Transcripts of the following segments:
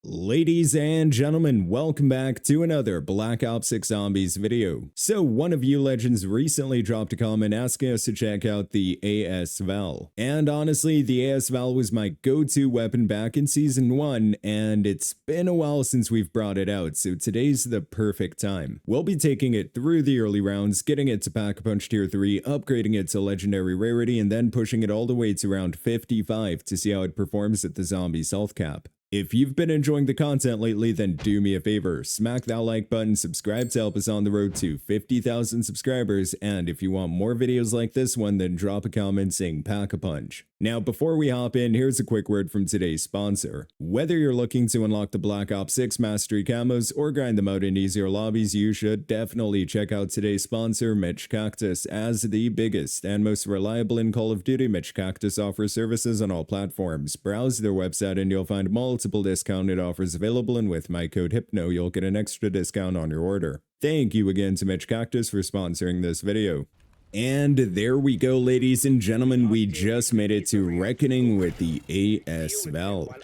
Ladies and gentlemen, welcome back to another Black Ops 6 Zombies video. So one of you legends recently dropped a comment asking us to check out the VAL. And honestly, the VAL was my go-to weapon back in Season 1, and it's been a while since we've brought it out, so today's the perfect time. We'll be taking it through the early rounds, getting it to Pack-a-Punch Tier 3, upgrading it to Legendary Rarity, and then pushing it all the way to round 55 to see how it performs at the Zombies health cap. If you've been enjoying the content lately, then do me a favor, smack that like button, subscribe to help us on the road to 50,000 subscribers, and if you want more videos like this one, then drop a comment saying Pack-a-Punch. Now, before we hop in, here's a quick word from today's sponsor. Whether you're looking to unlock the Black Ops 6 Mastery camos or grind them out in easier lobbies, you should definitely check out today's sponsor, Mitch Cactus. As the biggest and most reliable in Call of Duty, Mitch Cactus offers services on all platforms. Browse their website and you'll find multiple discounted offers available, and with my code HYPNO, you'll get an extra discount on your order. Thank you again to Mitch Cactus for sponsoring this video. And there we go, ladies and gentlemen, we just made it to Reckoning with the VAL.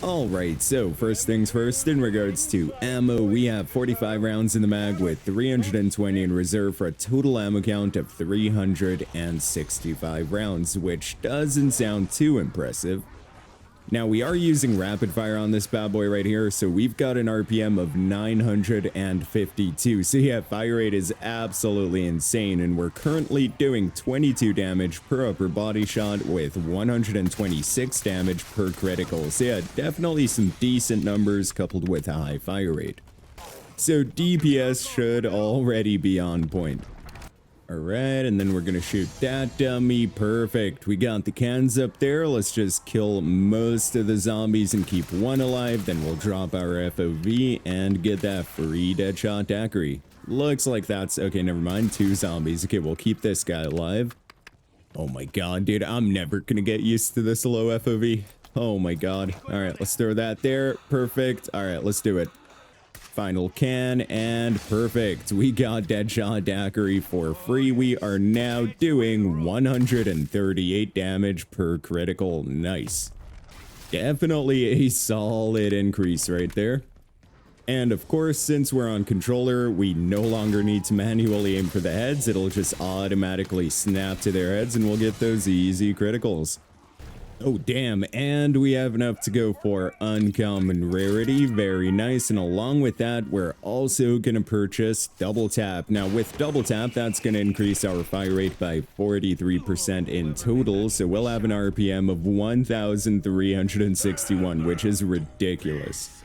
Alright, so first things first, in regards to ammo, we have 45 rounds in the mag with 320 in reserve for a total ammo count of 365 rounds, which doesn't sound too impressive. Now, we are using rapid fire on this bad boy right here, so we've got an RPM of 952. So yeah, fire rate is absolutely insane, and we're currently doing 22 damage per upper body shot with 126 damage per critical. So yeah, definitely some decent numbers coupled with a high fire rate. So DPS should already be on point. Alright, and then we're gonna shoot that dummy. Perfect. We got the cans up there. Let's just kill most of the zombies and keep one alive. Then we'll drop our FOV and get that free deadshot daiquiri. Looks like that's... okay, never mind. 2 zombies. Okay, we'll keep this guy alive. Oh my god, dude. I'm never gonna get used to this low FOV. Oh my god. Alright, let's throw that there. Perfect. Alright, let's do it. Final can, and perfect. We got Deadshot Daiquiri for free. We are now doing 138 damage per critical. Nice. Definitely a solid increase right there. And of course, since we're on controller, we no longer need to manually aim for the heads. It'll just automatically snap to their heads and we'll get those easy criticals. Oh damn, and we have enough to go for uncommon rarity. Very nice. And along with that, we're also gonna purchase double tap. Now with double tap, that's gonna increase our fire rate by 43% in total, so we'll have an RPM of 1361, which is ridiculous.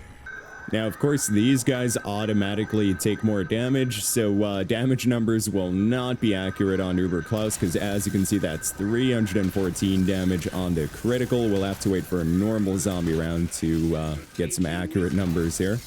Now, of course, these guys automatically take more damage, so damage numbers will not be accurate on Uber Klaus, because as you can see, that's 314 damage on the critical. We'll have to wait for a normal zombie round to get some accurate numbers here.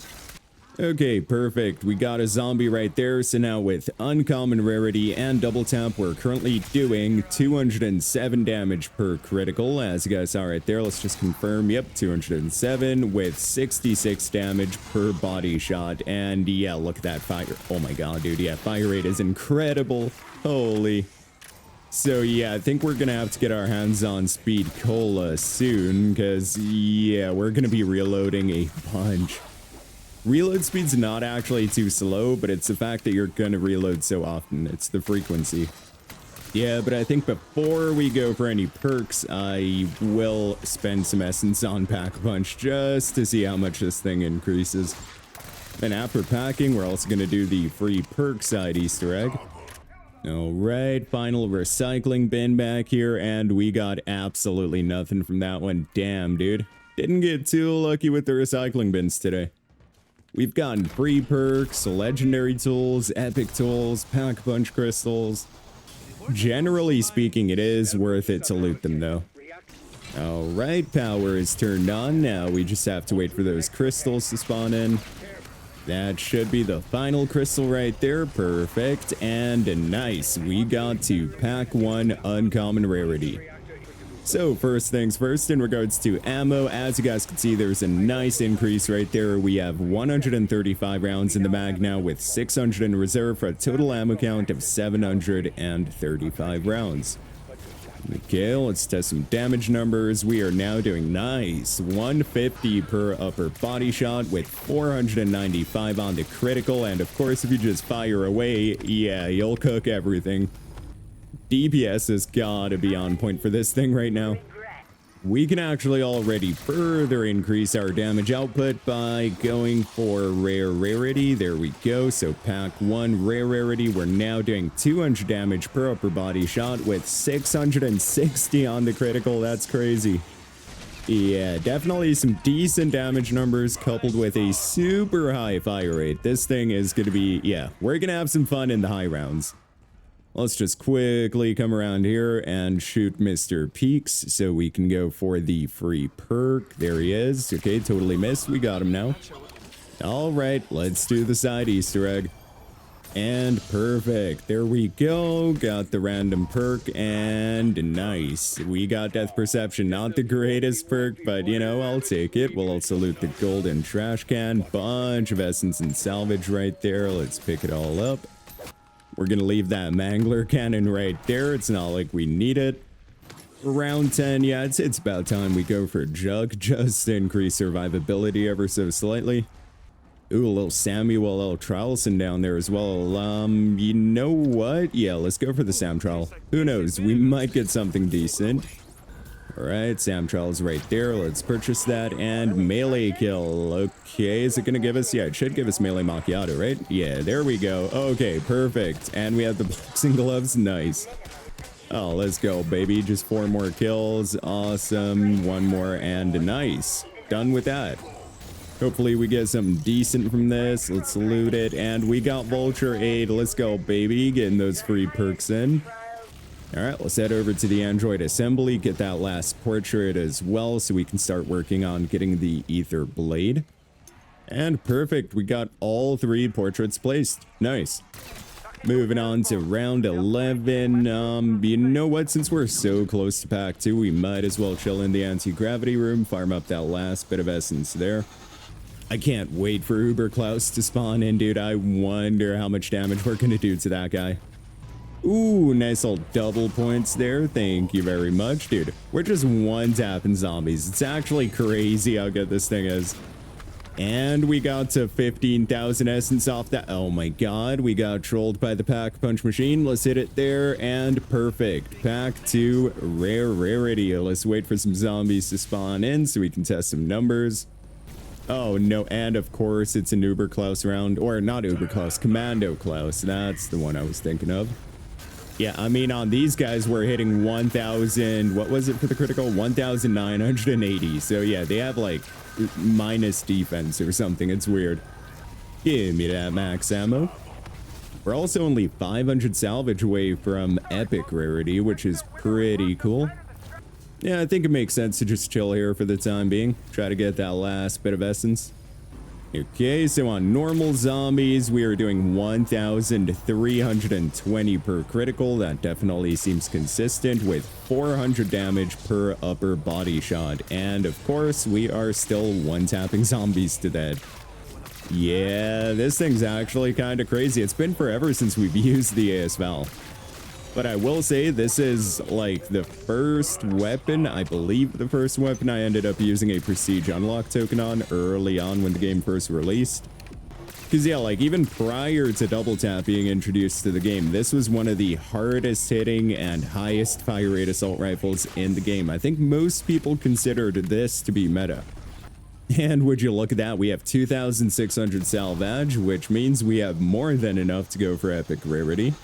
Okay, perfect. We got a zombie right there. So now with uncommon rarity and double tap, we're currently doing 207 damage per critical. As you guys saw right there, let's just confirm. Yep, 207 with 66 damage per body shot. And yeah, look at that fire. Oh my god, dude. Yeah, fire rate is incredible. Holy. So yeah, I think we're gonna have to get our hands on Speed Cola soon, because yeah, we're gonna be reloading a bunch. Reload speed's not actually too slow, but it's the fact that you're gonna reload so often. It's the frequency. Yeah, but I think before we go for any perks, I will spend some essence on Pack-a-Punch just to see how much this thing increases. And after packing, we're also gonna do the free perk side Easter egg. Alright, final recycling bin back here, and we got absolutely nothing from that one. Damn, dude. Didn't get too lucky with the recycling bins today. We've gotten free perks, legendary tools, epic tools, Pack-a-Punch crystals. Generally speaking, it is worth it to loot them though. Alright, power is turned on. Now we just have to wait for those crystals to spawn in. That should be the final crystal right there. Perfect. And nice. We got to pack 1 uncommon rarity. So first things first, in regards to ammo, as you guys can see, there's a nice increase right there. We have 135 rounds in the mag now with 600 in reserve for a total ammo count of 735 rounds. Okay, let's test some damage numbers. We are now doing nice 150 per upper body shot with 495 on the critical. And of course, if you just fire away, yeah, you'll cook everything. DPS has got to be on point for this thing right now. We can actually already further increase our damage output by going for rare rarity. There we go. So pack 1 rare rarity. We're now doing 200 damage per upper body shot with 660 on the critical. That's crazy. Yeah, definitely some decent damage numbers coupled with a super high fire rate. This thing is going to be, yeah, we're going to have some fun in the high rounds. Let's just quickly come around here and shoot Mr. Peaks so we can go for the free perk. There he is. Okay, totally missed. We got him now. All right, let's do the side Easter egg. And perfect. There we go. Got the random perk and nice. We got Death Perception. Not the greatest perk, but you know, I'll take it. We'll also loot the golden trash can. Bunch of essence and salvage right there. Let's pick it all up. We're going to leave that mangler cannon right there. It's not like we need it. Round 10, yeah, it's about time we go for Jug, just to increase survivability ever so slightly. Ooh, a little Samuel L. Trialson down there as well. You know what? Yeah, let's go for the Sam Trial. Who knows? We might get something decent. All right, Sam Trial's right there. Let's purchase that. And melee kill. Okay, is it going to give us? Yeah, it should give us melee macchiato, right? Yeah, there we go. Okay, perfect. And we have the boxing gloves. Nice. Oh, let's go, baby. Just 4 more kills. Awesome. 1 more and nice. Done with that. Hopefully we get something decent from this. Let's loot it. And we got Vulture Aid. Let's go, baby. Getting those free perks in. All right, let's head over to the Android assembly, get that last portrait as well so we can start working on getting the Ether Blade. And perfect, we got all 3 portraits placed. Nice. Moving on to round 11. You know what? Since we're so close to pack 2, we might as well chill in the anti-gravity room, farm up that last bit of essence there. I can't wait for Uber Klaus to spawn in, dude. I wonder how much damage we're going to do to that guy. Ooh, nice little double points there. Thank you very much, dude. We're just one-tapping zombies. It's actually crazy how good this thing is. And we got to 15,000 essence off that. Oh my god, we got trolled by the pack punch machine. Let's hit it there, and perfect. Pack 2 rare rarity. Let's wait for some zombies to spawn in so we can test some numbers. Oh no, and of course it's an Uber Klaus round. Or not Uber Klaus, Commando Klaus. That's the one I was thinking of. Yeah, I mean, on these guys, we're hitting 1,000, what was it for the critical? 1,980. So yeah, they have like minus defense or something. It's weird. Give me that max ammo. We're also only 500 salvage away from epic rarity, which is pretty cool. Yeah, I think it makes sense to just chill here for the time being. Try to get that last bit of essence. Okay, so on normal zombies, we are doing 1,320 per critical. That definitely seems consistent with 400 damage per upper body shot. And of course, we are still one-tapping zombies to death. Yeah, this thing's actually kind of crazy. It's been forever since we've used the VAL. But I will say this is like the first weapon, I believe the first weapon I ended up using a prestige unlock token on early on when the game first released. Because yeah, like even prior to double tap being introduced to the game, this was one of the hardest hitting and highest fire rate assault rifles in the game. I think most people considered this to be meta. And would you look at that, we have 2,600 salvage, which means we have more than enough to go for epic rarity.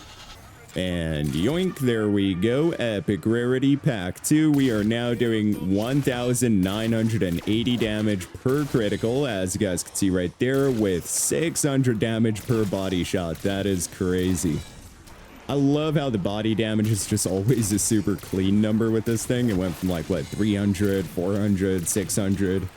And yoink, there we go. Epic rarity pack 2. We are now doing 1,980 damage per critical, as you guys can see right there, with 600 damage per body shot. That is crazy. I love how the body damage is just always a super clean number with this thing. It went from like, what, 300, 400, 600.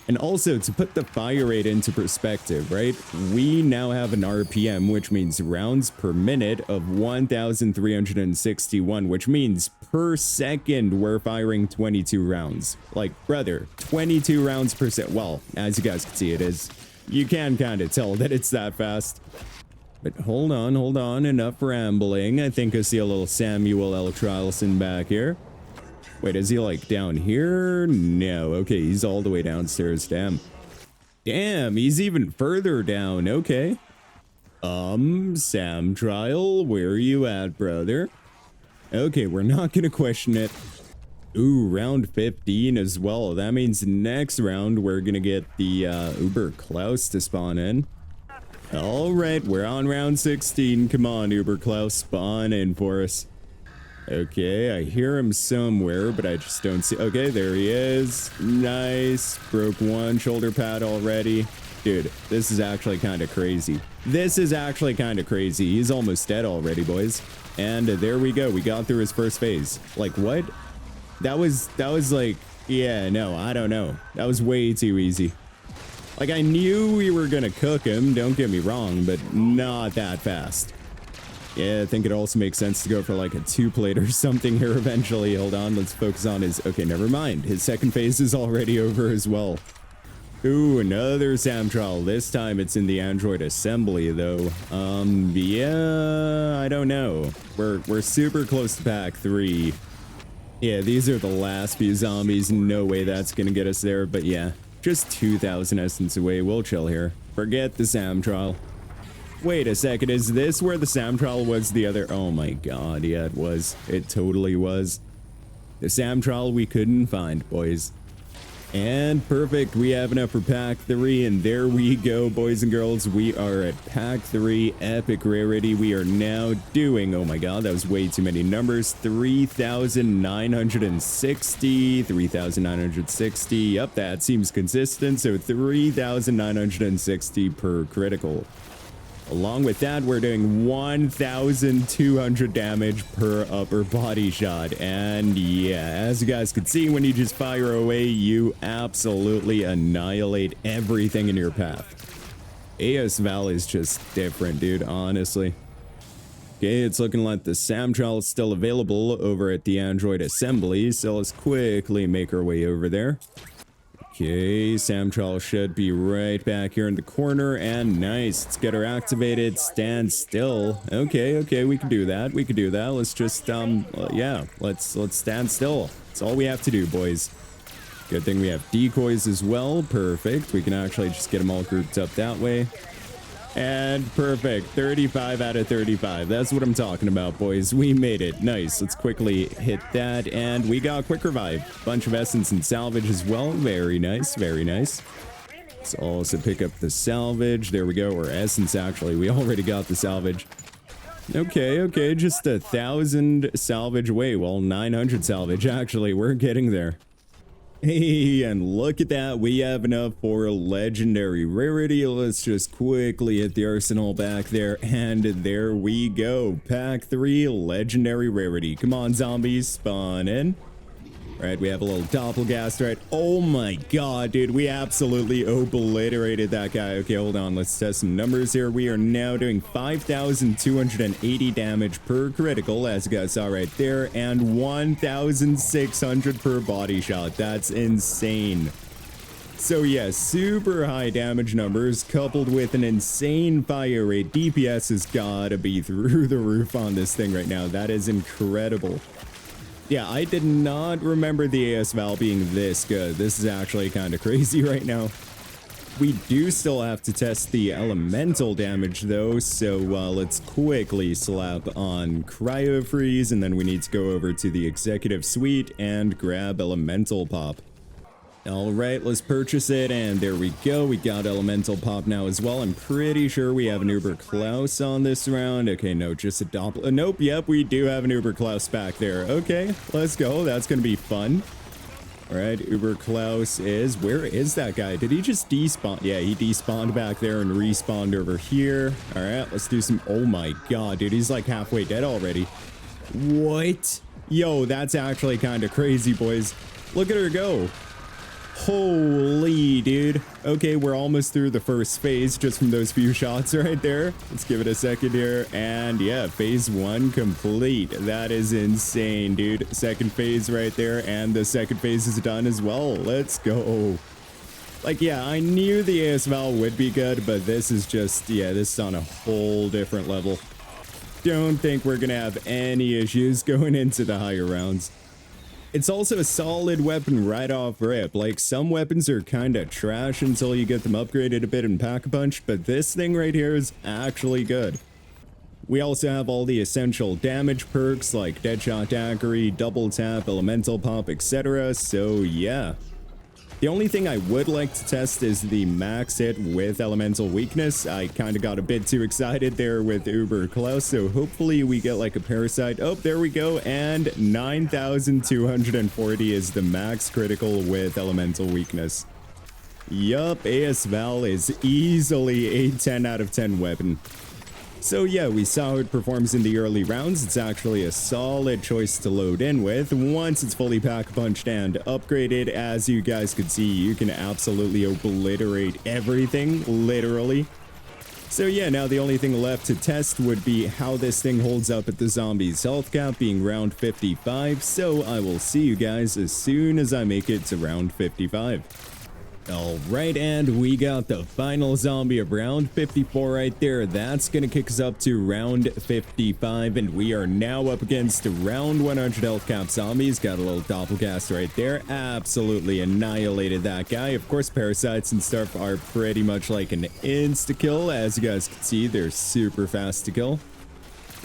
And also, to put the fire rate into perspective, right? We now have an RPM, which means rounds per minute of 1,361, which means per second we're firing 22 rounds. Like, brother, 22 rounds per second. Well, as you guys can see, it is. You can kind of tell that it's that fast. But hold on, enough rambling. I think I see a little Samuel L. Trilson back here. Wait, is he like down here? No, okay, he's all the way downstairs, damn. Damn, he's even further down, okay. Sam Trial, where are you at, brother? Okay, we're not gonna question it. Ooh, round 15 as well. That means next round we're gonna get the Uber Klaus to spawn in. All right, we're on round 16. Come on, Uber Klaus, spawn in for us. Okay, I hear him somewhere, but I just don't see. Okay, there he is. Nice. Broke one shoulder pad already. Dude, this is actually kind of crazy. This is actually kind of crazy. He's almost dead already, boys. And there we go. We got through his first phase. Like, what? That was like, yeah, no, I don't know. That was way too easy. Like, I knew we were gonna cook him, don't get me wrong, but not that fast. Yeah, I think it also makes sense to go for like a 2-plate or something here eventually. Hold on, let's focus on his... Okay, never mind. His second phase is already over as well. Ooh, another Sam trial. This time it's in the Android assembly, though. Yeah, I don't know. We're super close to pack 3. Yeah, these are the last few zombies. No way that's gonna get us there, but yeah. Just 2,000 essence away. We'll chill here. Forget the Sam trial. Wait a second, is this where the Sam trial was the other? Oh my god, yeah, it was. It totally was. The Sam trial we couldn't find, boys. And perfect, we have enough for pack 3, and there we go, boys and girls. We are at pack 3, epic rarity. We are now doing, oh my god, that was way too many numbers, 3,960, 3,960, yep, that seems consistent, so 3,960 per critical. Along with that, we're doing 1,200 damage per upper body shot. And yeah, as you guys can see, when you just fire away, you absolutely annihilate everything in your path. VAL is just different, dude, honestly. Okay, it's looking like the Sam trial is still available over at the Android assembly, so let's quickly make our way over there. Okay, Sam trial should be right back here in the corner, and nice. Let's get her activated. Stand still. Okay, we can do that. We can do that. Let's just yeah, let's stand still. That's all we have to do, boys. Good thing we have decoys as well. Perfect. We can actually just get them all grouped up that way. And perfect. 35 out of 35. That's what I'm talking about, boys. We made it. Nice. Let's quickly hit that. And we got quick revive. Bunch of essence and salvage as well. Very nice. Very nice. Let's also pick up the salvage. There we go. Or essence, actually. We already got the salvage. Okay. Just 1,000 salvage away. Well, 900 salvage. Actually, we're getting there. Hey, and look at that, we have enough for a legendary rarity. Let's just quickly hit the arsenal back there, and there we go. Pack 3, legendary rarity. Come on, zombies, spawn in. All right, we have a little doppelgast, right? Oh my god, dude, we absolutely obliterated that guy. Okay, hold on, let's test some numbers here. We are now doing 5,280 damage per critical, as you guys saw right there, and 1,600 per body shot. That's insane. So yeah, super high damage numbers coupled with an insane fire rate. DPS has gotta be through the roof on this thing right now. That is incredible. Yeah, I did not remember the VAL being this good. This is actually kind of crazy right now. We do still have to test the elemental damage though, so let's quickly slap on Cryo Freeze, and then we need to go over to the Executive Suite and grab Elemental Pop. All right, let's purchase it, and there we go. We got Elemental Pop now as well. I'm pretty sure we have an Uber Klaus on this round. Okay, no, just a Doppler. Nope, yep, we do have an Uber Klaus back there. Okay, let's go. That's going to be fun. All right, Uber Klaus is... Where is that guy? Did he just despawn? Yeah, he despawned back there and respawned over here. All right, let's do some... Oh my god, dude, he's like halfway dead already. What? Yo, that's actually kind of crazy, boys. Look at her go. Holy dude. Okay, we're almost through the first phase just from those few shots right there. Let's give it a second here, and yeah, phase 1 complete. That is insane, dude. Second phase right there, and the second phase is done as well. Let's go. Like, yeah, I knew the ASVAL would be good, but this is just, yeah, this is on a whole different level. Don't think we're gonna have any issues going into the higher rounds. It's also a solid weapon right off rip. Like, some weapons are kind of trash until you get them upgraded a bit in Pack-a-Punch, but this thing right here is actually good. We also have all the essential damage perks like Deadshot Daiquiri, Double Tap, Elemental Pop, etc. So yeah. The only thing I would like to test is the max hit with Elemental Weakness. I kind of got a bit too excited there with Uber Klaus, so hopefully we get like a Parasite. Oh, there we go, and 9,240 is the max critical with Elemental Weakness. Yup, ASVAL is easily a 10 out of 10 weapon. So yeah, we saw how it performs in the early rounds. It's actually a solid choice to load in with. Once it's fully pack-punched and upgraded, as you guys could see, you can absolutely obliterate everything, literally. So yeah, now the only thing left to test would be how this thing holds up at the zombies' health cap being round 55. So I will see you guys as soon as I make it to round 55. Alright, and we got the final zombie of round 54 right there. That's gonna kick us up to round 55, and we are now up against round 100 health cap zombies. Got a little doppelcast right there. Absolutely annihilated that guy. Of course, parasites and stuff are pretty much like an insta-kill. As you guys can see, they're super fast to kill.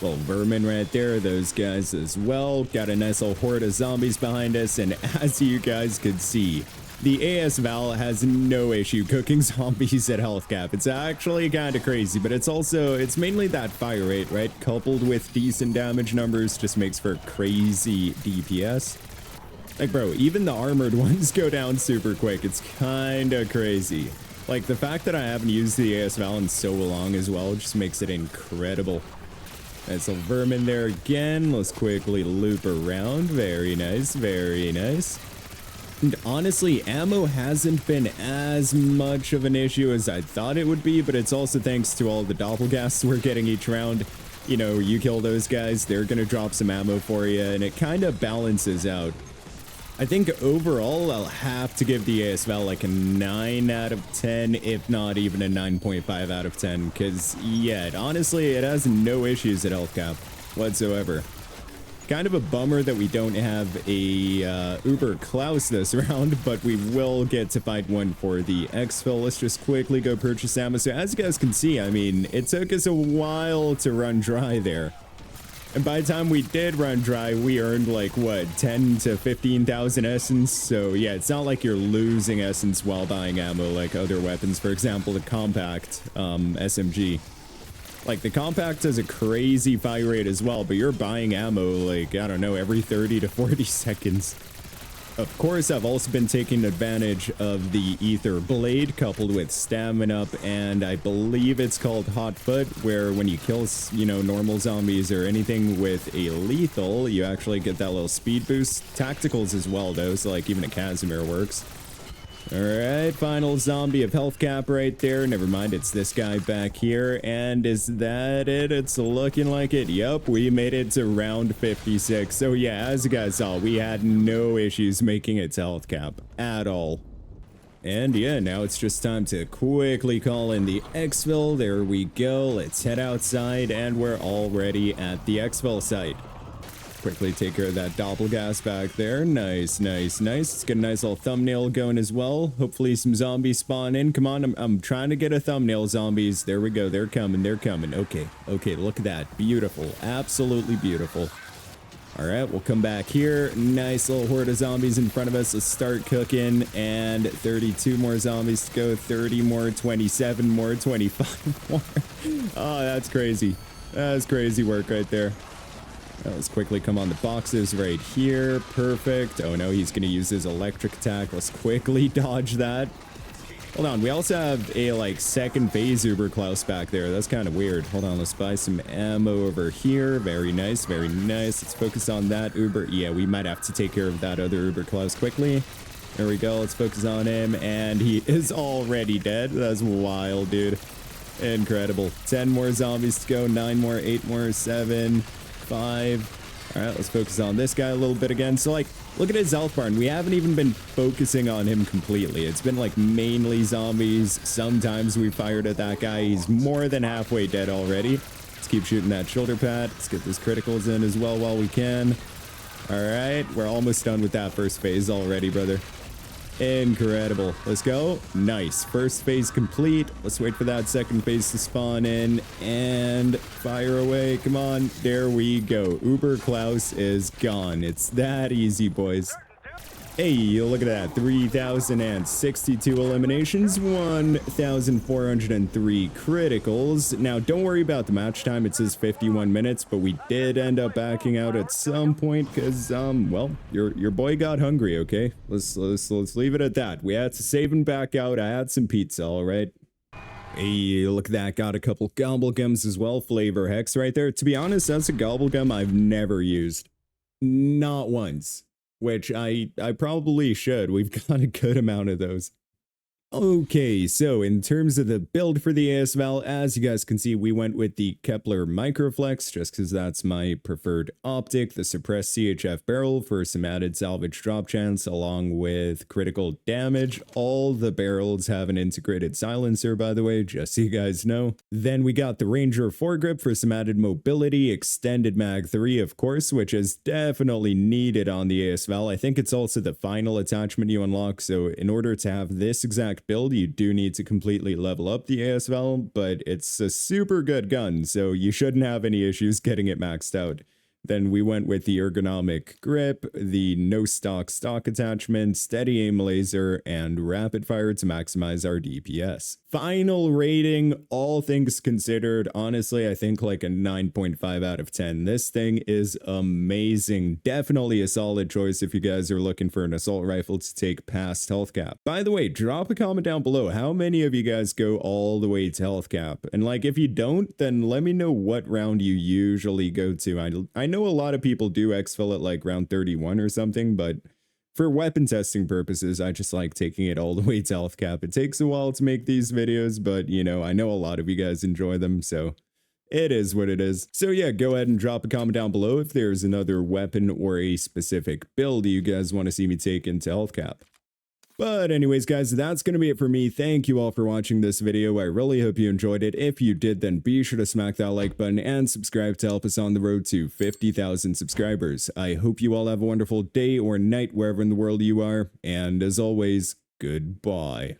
Little vermin right there, those guys as well. Got a nice little horde of zombies behind us, and as you guys could see, the ASVAL has no issue cooking zombies at health cap. It's actually kind of crazy, but it's mainly that fire rate, right? Coupled with decent damage numbers just makes for crazy DPS. Like, bro, even the armored ones go down super quick. It's kind of crazy. Like, the fact that I haven't used the ASVAL in so long as well just makes it incredible. Nice little vermin there again. Let's quickly loop around. Very nice, very nice. And honestly, ammo hasn't been as much of an issue as I thought it would be, but it's also thanks to all the doppelgasts we're getting each round. You know, you kill those guys, they're gonna drop some ammo for you, and it kind of balances out. I think overall, I'll have to give the ASVAL like a 9 out of 10, if not even a 9.5 out of 10, because, yeah, honestly, it has no issues at health cap whatsoever. Kind of a bummer that we don't have a Uber Klaus this round, but we will get to fight one for the Exfil. Let's just quickly go purchase ammo. So as you guys can see, I mean, it took us a while to run dry there. And by the time we did run dry, we earned like, what, 10 to 15,000 essence? So yeah, it's not like you're losing essence while buying ammo like other weapons. For example, the compact SMG. Like, the compact has a crazy fire rate as well, but you're buying ammo, like, I don't know, every 30 to 40 seconds. Of course, I've also been taking advantage of the Ether Blade coupled with Stamina Up, and I believe it's called Hot Foot, where when you kill, you know, normal zombies or anything with a lethal, you actually get that little speed boost. Tacticals as well, though, so, like, even a Casimir works. Alright, final zombie of health cap right there. Never mind, it's this guy back here. And is that it? It's looking like it. Yup, we made it to round 56. So yeah, as you guys saw, we had no issues making it to health cap at all. And yeah, now it's just time to quickly call in the Exfil. There we go. Let's head outside, and we're already at the Exfil site. Quickly take care of that doppelgas back there. Nice, nice, nice. Let's get a nice little thumbnail going as well. Hopefully some zombies spawn in. Come on, I'm trying to get a thumbnail, zombies. There we go. They're coming. They're coming. Okay, okay, look at that. Beautiful. Absolutely beautiful. All right, we'll come back here. Nice little horde of zombies in front of us. Let's start cooking. And 32 more zombies to go. 30 more, 27 more, 25 more. Oh, that's crazy. That's crazy work right there. Let's quickly come on the boxes right here. Perfect. Oh no, he's going to use his electric attack. Let's quickly dodge that. Hold on, we also have a like second phase Uber Klaus back there. That's kind of weird. Hold on, let's buy some ammo over here. Very nice, very nice. Let's focus on that Uber. Yeah, we might have to take care of that other Uber Klaus quickly. There we go. Let's focus on him, and he is already dead. That's wild, dude. Incredible. 10 more zombies to go. 9 more, 8 more, 7, 5, All right, let's focus on this guy a little bit again. So, like, look at his health bar, and we haven't even been focusing on him completely. It's been, like, mainly zombies. Sometimes we fired at that guy. He's more than halfway dead already. Let's keep shooting that shoulder pad. Let's get those criticals in as well while we can. All right, we're almost done with that first phase already, brother. Incredible. Let's go. Nice. First phase complete. Let's wait for that second phase to spawn in and fire away. Come on. There we go. Uber Klaus is gone. It's that easy, boys. Hey, look at that. 3,062 eliminations, 1,403 criticals. Now, don't worry about the match time. It says 51 minutes, but we did end up backing out at some point because, well, your boy got hungry, okay? Let's leave it at that. We had to save and back out. I had some pizza, all right? Hey, look at that. Got a couple gobblegums as well. Flavor Hex right there. To be honest, that's a gobblegum I've never used. Not once. Which I probably should. We've got a good amount of those. Okay, so in terms of the build for the ASVAL, as you guys can see, we went with the Kepler Microflex just because that's my preferred optic, the suppressed CHF barrel for some added salvage drop chance along with critical damage. All the barrels have an integrated silencer, by the way, just so you guys know. Then we got the Ranger foregrip for some added mobility, extended mag 3, of course, which is definitely needed on the ASVAL. I think it's also the final attachment you unlock, so in order to have this exact build, you do need to completely level up the ASVAL, but it's a super good gun, so you shouldn't have any issues getting it maxed out. Then we went with the ergonomic grip, the no stock attachment, steady aim laser, and rapid fire to maximize our DPS. Final rating, all things considered, honestly, I think like a 9.5 out of 10. This thing is amazing. Definitely a solid choice if you guys are looking for an assault rifle to take past health cap. By the way, drop a comment down below. How many of you guys go all the way to health cap? And like, if you don't, then let me know what round you usually go to. I know a lot of people do exfil at like round 31 or something, but for weapon testing purposes, I just like taking it all the way to health cap. It takes a while to make these videos, but you know, I know a lot of you guys enjoy them, so it is what it is. So yeah, go ahead and drop a comment down below if there's another weapon or a specific build you guys want to see me take into health cap. But anyways, guys, that's going to be it for me. Thank you all for watching this video. I really hope you enjoyed it. If you did, then be sure to smack that like button and subscribe to help us on the road to 50,000 subscribers. I hope you all have a wonderful day or night wherever in the world you are. And as always, goodbye.